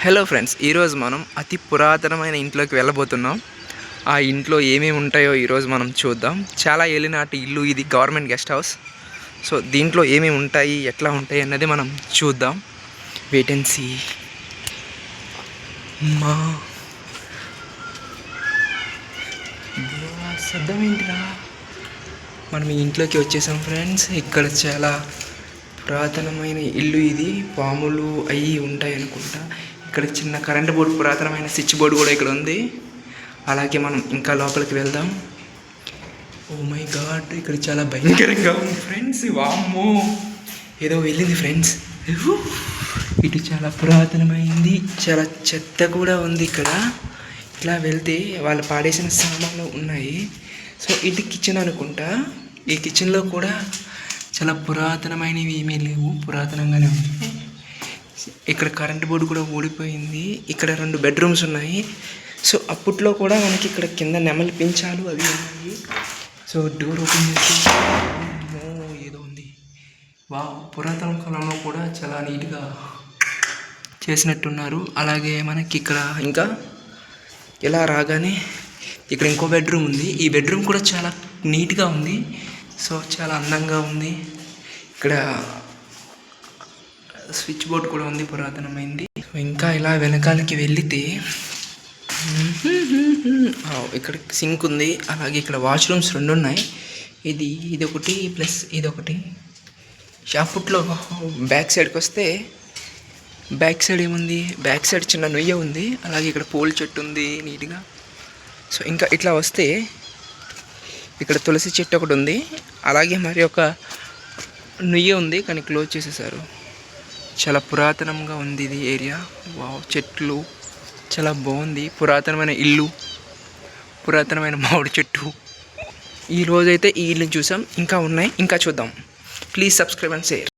Hello friends, ఈరోజు మనం అతి పురాతనమైన ఇంట్లోకి వెళ్ళబోతున్నాం. ఆ ఇంట్లో ఏమేమి ఉంటాయో ఈరోజు మనం చూద్దాం. చాలా ఏలినాటి ఇల్లు ఇది, గవర్నమెంట్ గెస్ట్ హౌస్. సో దీంట్లో ఏమేమి ఉంటాయి, ఎట్లా ఉంటాయి అన్నది మనం చూద్దాం. Wait and see. మా శబ్దం ఏంటిరా? మనం ఈ ఇంట్లోకి వచ్చేసాం ఫ్రెండ్స్. ఇక్కడ చాలా పురాతనమైన ఇల్లు ఇది. పాములు అవి ఉంటాయి అనుకుంటా. ఇక్కడ చిన్న కరెంట్ బోర్డు, పురాతనమైన స్విచ్ బోర్డు కూడా ఇక్కడ ఉంది. అలాగే మనం ఇంకా లోపలికి వెళ్దాం. ఓ మై గాడ్, ఇక్కడ చాలా భయంకరంగా ఉంది ఫ్రెండ్స్. వామ్మో, ఏదో వెళ్ళింది ఫ్రెండ్స్. ఇటు చాలా పురాతనమైంది, చాలా చెత్త కూడా ఉంది ఇక్కడ. ఇట్లా వెళ్తే వాళ్ళు పాడేసిన సామాన్లు ఉన్నాయి. సో ఇది కిచెన్ అనుకుంటా. ఈ కిచెన్లో కూడా చాలా పురాతనమైనవి ఏమీ లేవు, పురాతనంగానే ఉంది. ఇక్కడ కరెంట్ బోర్డు కూడా ఊడిపోయింది. ఇక్కడ 2 బెడ్రూమ్స్ ఉన్నాయి. సో అప్పట్లో కూడా మనకి ఇక్కడ కింద నెమలి పించాలు అవి ఉన్నాయి. సో డోర్ ఓపెన్ చేసి ఏదో ఉంది. పురాతన కాలంలో కూడా చాలా నీట్గా చేసినట్టున్నారు. అలాగే మనకి ఇక్కడ ఇంకా ఇలా రాగానే ఇక్కడ ఇంకో బెడ్రూమ్ ఉంది. ఈ బెడ్రూమ్ కూడా చాలా నీట్గా ఉంది. సో చాలా అందంగా ఉంది. ఇక్కడ స్విచ్ బోర్డ్ కూడా ఉంది, పురాతనమైంది. ఇంకా ఇలా వెనకాలకి వెళితే ఇక్కడ సింక్ ఉంది. అలాగే ఇక్కడ వాష్రూమ్స్ 2 ఉన్నాయి. ఇదొకటి ప్లస్ ఇదొకటి. అప్పట్లో బ్యాక్ సైడ్కి వస్తే, బ్యాక్ సైడ్ ఏముంది, బ్యాక్ సైడ్ చిన్న నొయ్య ఉంది. అలాగే ఇక్కడ పూల చెట్టు ఉంది నీట్గా. సో ఇంకా ఇట్లా వస్తే ఇక్కడ తులసి చెట్టు ఒకటి ఉంది. అలాగే మరి ఒక నొయ్య ఉంది, కానీ క్లోజ్ చేసేసారు. చాలా పురాతనంగా ఉంది ఇది ఏరియా. చెట్లు చాలా బాగుంది. పురాతనమైన ఇల్లు, పురాతనమైన మామిడి చెట్టు. ఈరోజైతే ఈ ఇల్లుని చూసాం. ఇంకా ఉన్నాయి, ఇంకా చూద్దాం. Please subscribe and share.